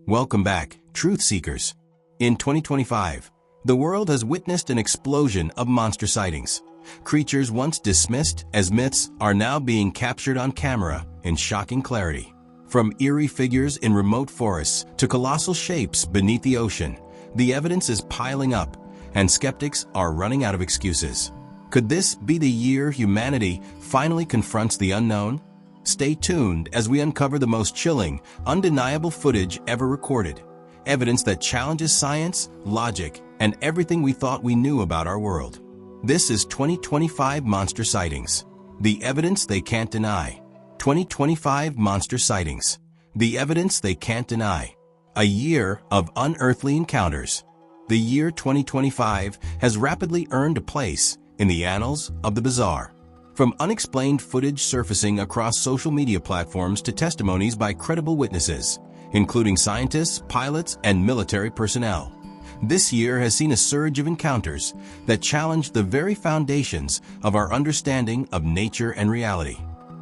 Welcome back, truth seekers. In 2025, the world has witnessed an explosion of monster sightings. Creatures once dismissed as myths are now being captured on camera in shocking clarity. From eerie figures in remote forests to colossal shapes beneath the ocean, the evidence is piling up, and skeptics are running out of excuses. Could this be the year humanity finally confronts the unknown? Stay tuned as we uncover the most chilling, undeniable footage ever recorded. Evidence that challenges science, logic, and everything we thought we knew about our world. This is 2025 Monster Sightings. The evidence they can't deny. 2025 Monster Sightings. The evidence they can't deny. A year of unearthly encounters. The year 2025 has rapidly earned a place in the annals of the bizarre. From unexplained footage surfacing across social media platforms to testimonies by credible witnesses, including scientists, pilots, and military personnel. This year has seen a surge of encounters that challenge the very foundations of our understanding of nature and reality.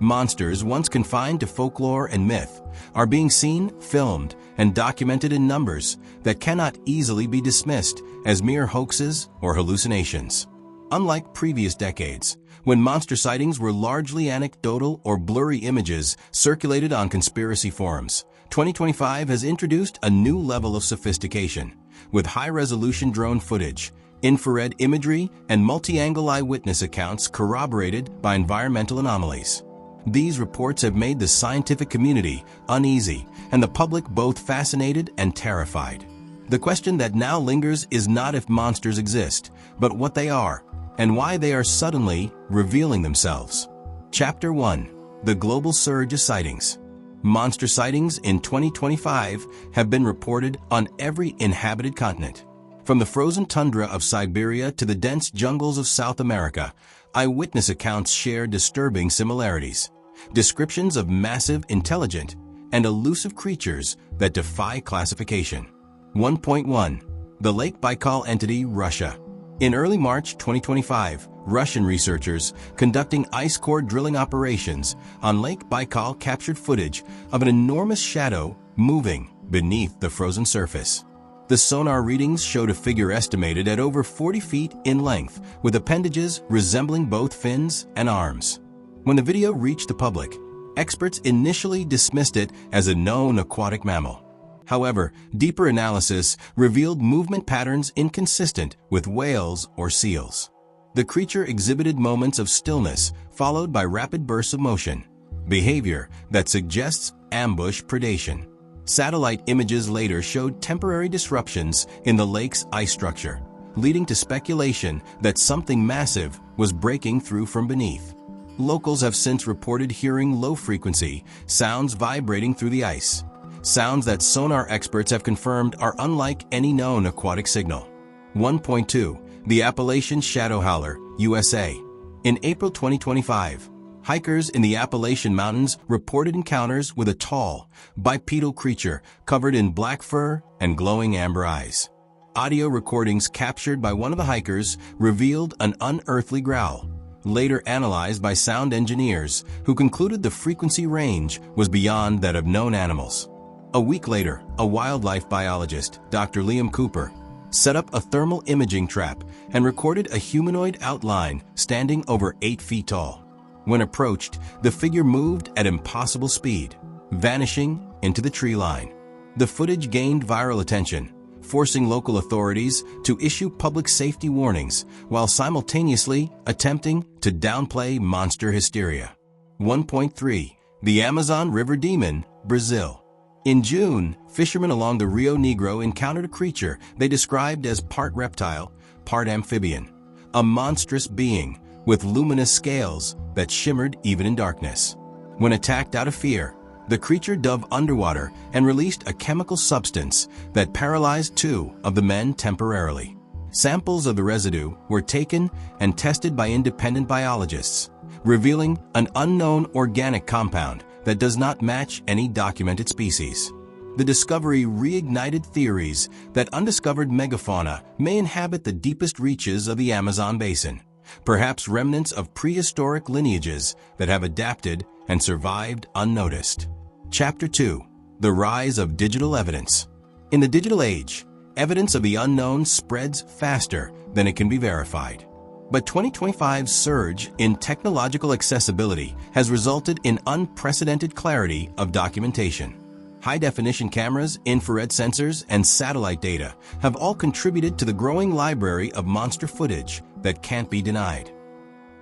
Monsters once confined to folklore and myth are being seen, filmed, and documented in numbers that cannot easily be dismissed as mere hoaxes or hallucinations. Unlike previous decades, when monster sightings were largely anecdotal or blurry images circulated on conspiracy forums, 2025 has introduced a new level of sophistication, with high-resolution drone footage, infrared imagery, and multi-angle eyewitness accounts corroborated by environmental anomalies. These reports have made the scientific community uneasy and the public both fascinated and terrified. The question that now lingers is not if monsters exist, but what they are, and why they are suddenly revealing themselves. Chapter 1. The Global Surge of Sightings. Monster sightings in 2025 have been reported on every inhabited continent. From the frozen tundra of Siberia to the dense jungles of South America, eyewitness accounts share disturbing similarities. Descriptions of massive, intelligent, and elusive creatures that defy classification. 1.1. The Lake Baikal entity, Russia. In early March 2025, Russian researchers conducting ice core drilling operations on Lake Baikal captured footage of an enormous shadow moving beneath the frozen surface. The sonar readings showed a figure estimated at over 40 feet in length, with appendages resembling both fins and arms. When the video reached the public, experts initially dismissed it as a known aquatic mammal. However, deeper analysis revealed movement patterns inconsistent with whales or seals. The creature exhibited moments of stillness followed by rapid bursts of motion, behavior that suggests ambush predation. Satellite images later showed temporary disruptions in the lake's ice structure, leading to speculation that something massive was breaking through from beneath. Locals have since reported hearing low-frequency sounds vibrating through the ice. Sounds that sonar experts have confirmed are unlike any known aquatic signal. 1.2. The Appalachian Shadow Howler, USA. In April 2025, hikers in the Appalachian Mountains reported encounters with a tall, bipedal creature covered in black fur and glowing amber eyes. Audio recordings captured by one of the hikers revealed an unearthly growl, later analyzed by sound engineers who concluded the frequency range was beyond that of known animals. A week later, a wildlife biologist, Dr. Liam Cooper, set up a thermal imaging trap and recorded a humanoid outline standing over 8 feet tall. When approached, the figure moved at impossible speed, vanishing into the tree line. The footage gained viral attention, forcing local authorities to issue public safety warnings while simultaneously attempting to downplay monster hysteria. 1.3. The Amazon River Demon, Brazil. In June, fishermen along the Rio Negro encountered a creature they described as part reptile, part amphibian, a monstrous being with luminous scales that shimmered even in darkness. When attacked out of fear, the creature dove underwater and released a chemical substance that paralyzed 2 of the men temporarily. Samples of the residue were taken and tested by independent biologists, revealing an unknown organic compound that does not match any documented species. The discovery reignited theories that undiscovered megafauna may inhabit the deepest reaches of the Amazon basin, perhaps remnants of prehistoric lineages that have adapted and survived unnoticed. Chapter 2. The Rise of Digital Evidence. In the digital age, evidence of the unknown spreads faster than it can be verified. But 2025's surge in technological accessibility has resulted in unprecedented clarity of documentation. High-definition cameras, infrared sensors, and satellite data have all contributed to the growing library of monster footage that can't be denied.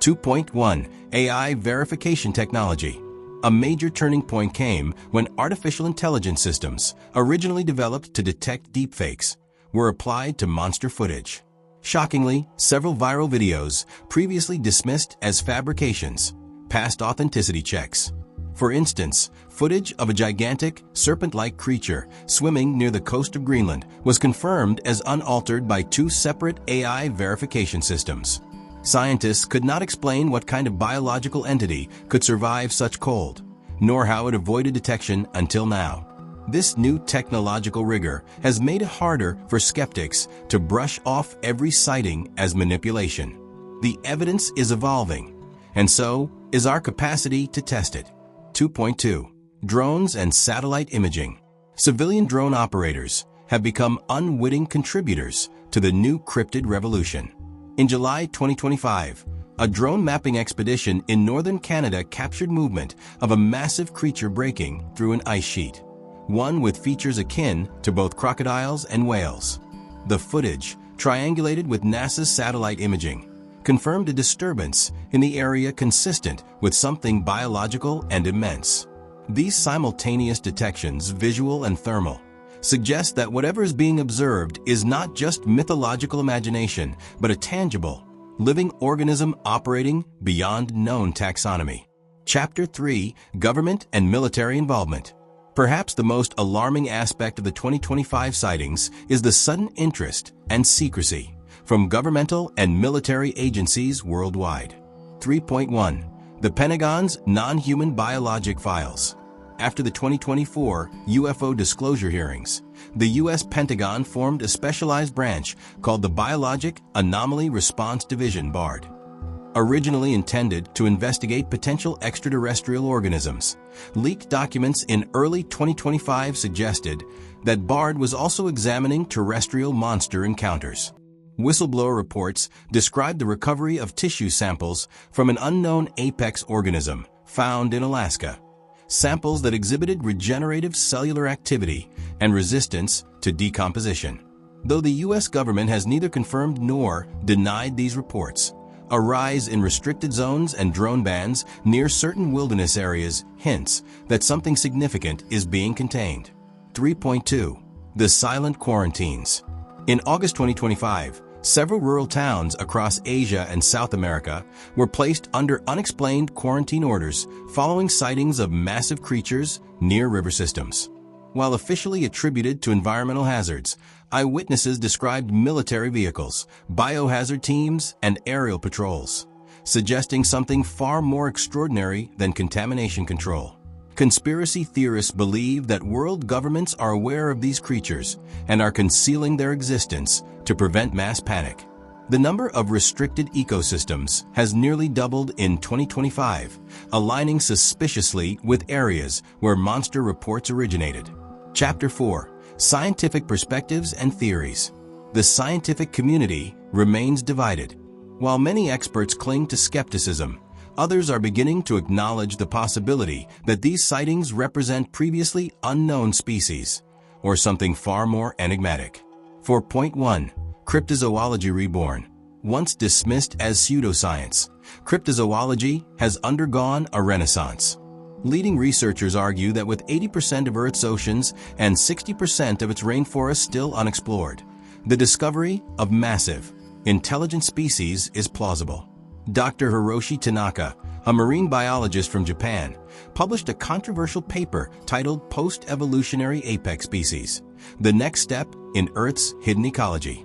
2.1 AI verification technology. A major turning point came when artificial intelligence systems, originally developed to detect deepfakes, were applied to monster footage. Shockingly, several viral videos, previously dismissed as fabrications, passed authenticity checks. For instance, footage of a gigantic, serpent-like creature swimming near the coast of Greenland was confirmed as unaltered by two separate AI verification systems. Scientists could not explain what kind of biological entity could survive such cold, nor how it avoided detection until now. This new technological rigor has made it harder for skeptics to brush off every sighting as manipulation. The evidence is evolving, and so is our capacity to test it. 2.2 Drones and satellite imaging. Civilian drone operators have become unwitting contributors to the new cryptid revolution. In July 2025, a drone mapping expedition in northern Canada captured movement of a massive creature breaking through an ice sheet, one with features akin to both crocodiles and whales. The footage, triangulated with NASA's satellite imaging, confirmed a disturbance in the area consistent with something biological and immense. These simultaneous detections, visual and thermal, suggest that whatever is being observed is not just mythological imagination, but a tangible, living organism operating beyond known taxonomy. Chapter 3: Government and Military Involvement. Perhaps the most alarming aspect of the 2025 sightings is the sudden interest and secrecy from governmental and military agencies worldwide. 3.1 The Pentagon's non-human biologic files. After the 2024 UFO disclosure hearings, the U.S. Pentagon formed a specialized branch called the Biologic Anomaly Response Division (BARD). Originally intended to investigate potential extraterrestrial organisms, leaked documents in early 2025 suggested that BARD was also examining terrestrial monster encounters. Whistleblower reports described the recovery of tissue samples from an unknown apex organism found in Alaska, samples that exhibited regenerative cellular activity and resistance to decomposition. Though the U.S. government has neither confirmed nor denied these reports, a rise in restricted zones and drone bans near certain wilderness areas hints that something significant is being contained. 3.2 The Silent Quarantines. In August 2025, several rural towns across Asia and South America were placed under unexplained quarantine orders following sightings of massive creatures near river systems. While officially attributed to environmental hazards, eyewitnesses described military vehicles, biohazard teams, and aerial patrols, suggesting something far more extraordinary than contamination control. Conspiracy theorists believe that world governments are aware of these creatures and are concealing their existence to prevent mass panic. The number of restricted ecosystems has nearly doubled in 2025, aligning suspiciously with areas where monster reports originated. Chapter 4: Scientific Perspectives and Theories. The scientific community remains divided. While many experts cling to skepticism, others are beginning to acknowledge the possibility that these sightings represent previously unknown species, or something far more enigmatic. 4.1 Cryptozoology Reborn. Once dismissed as pseudoscience, cryptozoology has undergone a renaissance. Leading researchers argue that with 80% of Earth's oceans and 60% of its rainforests still unexplored, the discovery of massive, intelligent species is plausible. Dr. Hiroshi Tanaka, a marine biologist from Japan, published a controversial paper titled Post-Evolutionary Apex Species: The Next Step in Earth's Hidden Ecology.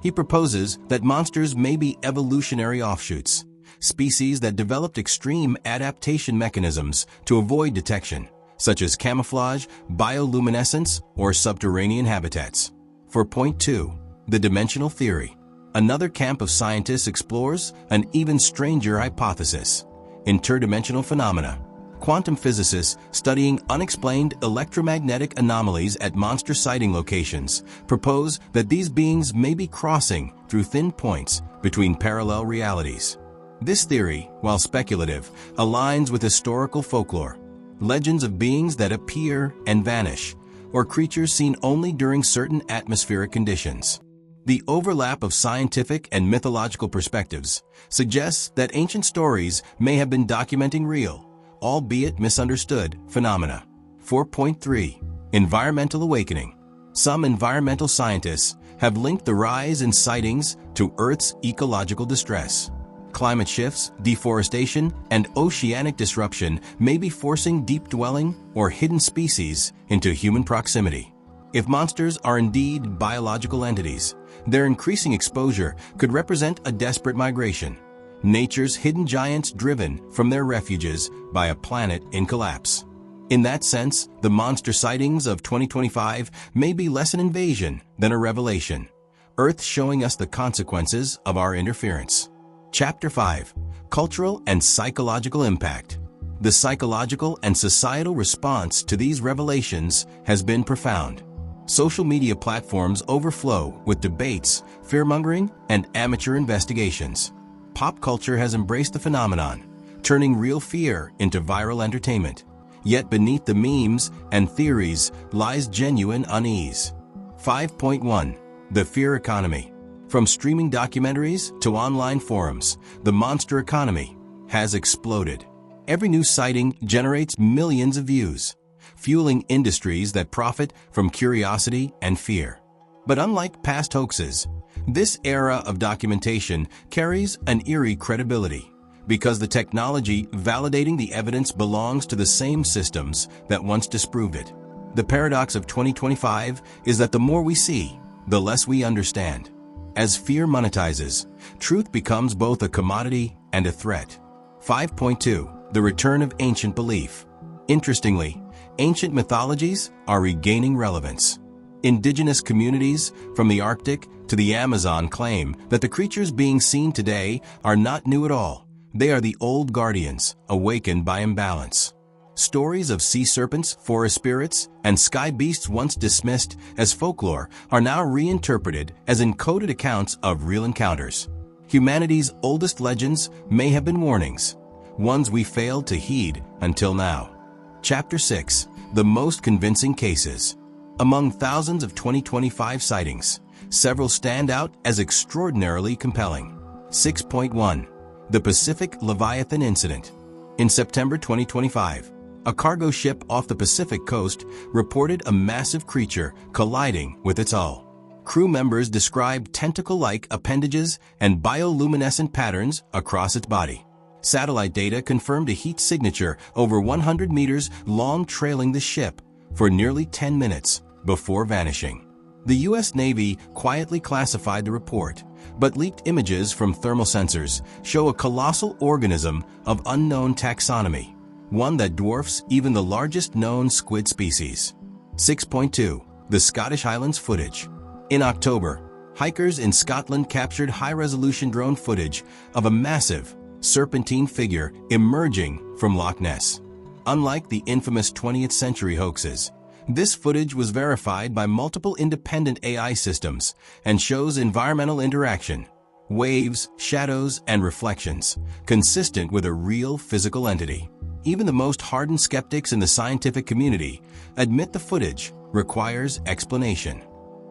He proposes that monsters may be evolutionary offshoots, species that developed extreme adaptation mechanisms to avoid detection, such as camouflage, bioluminescence, or subterranean habitats. 4.2 The Dimensional Theory. Another camp of scientists explores an even stranger hypothesis: interdimensional phenomena. quantum physicists studying unexplained electromagnetic anomalies at monster sighting locations propose that these beings may be crossing through thin points between parallel realities. This theory, while speculative, aligns with historical folklore, legends of beings that appear and vanish, or creatures seen only during certain atmospheric conditions. The overlap of scientific and mythological perspectives suggests that ancient stories may have been documenting real, albeit misunderstood, phenomena. 4.3. Environmental awakening. Some environmental scientists have linked the rise in sightings to Earth's ecological distress. Climate shifts, deforestation, and oceanic disruption may be forcing deep-dwelling or hidden species into human proximity. If monsters are indeed biological entities, their increasing exposure could represent a desperate migration. Nature's hidden giants driven from their refuges by a planet in collapse. In that sense, the monster sightings of 2025 may be less an invasion than a revelation, Earth showing us the consequences of our interference. Chapter 5. Cultural and Psychological Impact. The psychological and societal response to these revelations has been profound. Social media platforms overflow with debates, fear-mongering, and amateur investigations. Pop culture has embraced the phenomenon, turning real fear into viral entertainment. Yet beneath the memes and theories lies genuine unease. 5.1. The fear economy. From streaming documentaries to online forums, the monster economy has exploded. Every new sighting generates millions of views, fueling industries that profit from curiosity and fear. But unlike past hoaxes, this era of documentation carries an eerie credibility because the technology validating the evidence belongs to the same systems that once disproved it. The paradox of 2025 is that the more we see, the less we understand. As fear monetizes, truth becomes both a commodity and a threat. 5.2. The return of ancient belief. Interestingly, ancient mythologies are regaining relevance. Indigenous communities, from the Arctic to the Amazon, claim that the creatures being seen today are not new at all. They are the old guardians, awakened by imbalance. Stories of sea serpents, forest spirits, and sky beasts once dismissed as folklore are now reinterpreted as encoded accounts of real encounters. Humanity's oldest legends may have been warnings, ones we failed to heed until now. Chapter 6. The most convincing cases. Among thousands of 2025 sightings, several stand out as extraordinarily compelling. 6.1. The Pacific Leviathan Incident. In September 2025, a cargo ship off the Pacific coast reported a massive creature colliding with its hull. Crew members described tentacle-like appendages and bioluminescent patterns across its body. Satellite data confirmed a heat signature over 100 meters long trailing the ship for nearly 10 minutes before vanishing. The U.S. Navy quietly classified the report, but leaked images from thermal sensors show a colossal organism of unknown taxonomy, one that dwarfs even the largest known squid species. 6.2. The Scottish Highlands footage. In October, hikers in Scotland captured high-resolution drone footage of a massive, serpentine figure emerging from Loch Ness. Unlike the infamous 20th century hoaxes, this footage was verified by multiple independent AI systems and shows environmental interaction, waves, shadows, and reflections, consistent with a real physical entity. Even the most hardened skeptics in the scientific community admit the footage requires explanation.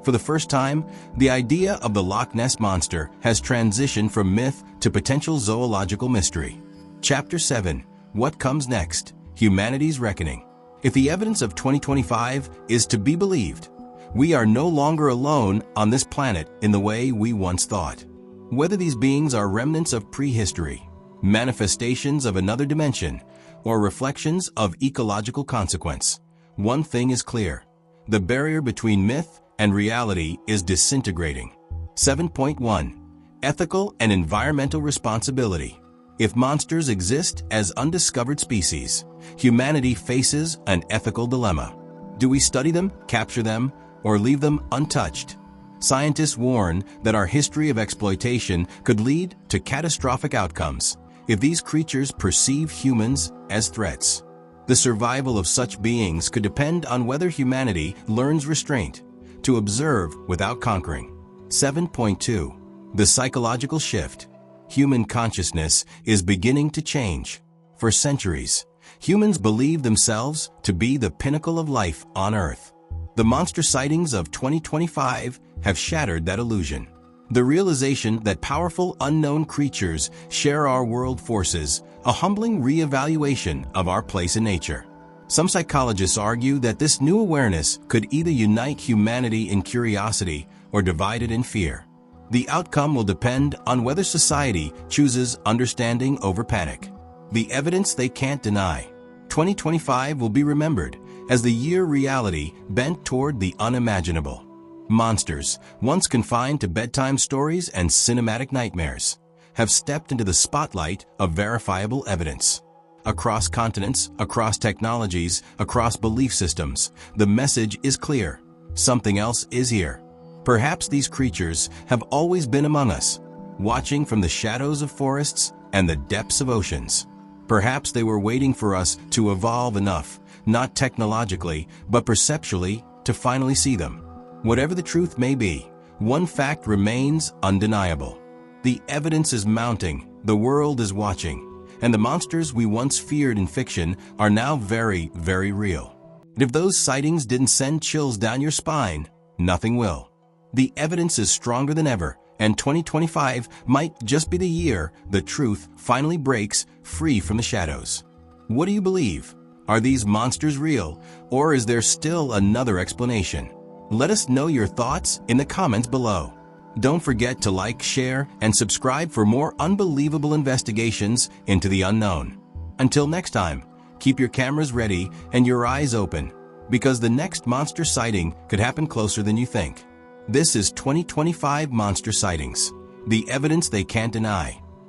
For the first time, the idea of the Loch Ness Monster has transitioned from myth to potential zoological mystery. Chapter 7. What comes next? Humanity's Reckoning. If the evidence of 2025 is to be believed, we are no longer alone on this planet in the way we once thought. Whether these beings are remnants of prehistory, manifestations of another dimension, or reflections of ecological consequence, one thing is clear: the barrier between myth and reality is disintegrating. 7.1. Ethical and environmental responsibility. If monsters exist as undiscovered species, humanity faces an ethical dilemma. Do we study them, capture them, or leave them untouched? Scientists warn that our history of exploitation could lead to catastrophic outcomes if these creatures perceive humans as threats. The survival of such beings could depend on whether humanity learns restraint, to observe without conquering. 7.2. The psychological shift. Human consciousness is beginning to change. For centuries, humans believed themselves to be the pinnacle of life on Earth. The monster sightings of 2025 have shattered that illusion. The realization that powerful unknown creatures share our world forces a humbling re-evaluation of our place in nature. Some psychologists argue that this new awareness could either unite humanity in curiosity or divide it in fear. The outcome will depend on whether society chooses understanding over panic. The evidence they can't deny. 2025 will be remembered as the year reality bent toward the unimaginable. Monsters, once confined to bedtime stories and cinematic nightmares, have stepped into the spotlight of verifiable evidence. Across continents, across technologies, across belief systems, the message is clear. Something else is here. Perhaps these creatures have always been among us, watching from the shadows of forests and the depths of oceans. Perhaps they were waiting for us to evolve enough, not technologically, but perceptually, to finally see them. Whatever the truth may be, one fact remains undeniable. The evidence is mounting, the world is watching, and the monsters we once feared in fiction are now very, very real. And if those sightings didn't send chills down your spine, nothing will. The evidence is stronger than ever, and 2025 might just be the year the truth finally breaks free from the shadows. What do you believe? Are these monsters real, or is there still another explanation? Let us know your thoughts in the comments below. Don't forget to like, share, and subscribe for more unbelievable investigations into the unknown. Until next time, keep your cameras ready and your eyes open, because the next monster sighting could happen closer than you think. This is 2025 Monster Sightings, the evidence they can't deny.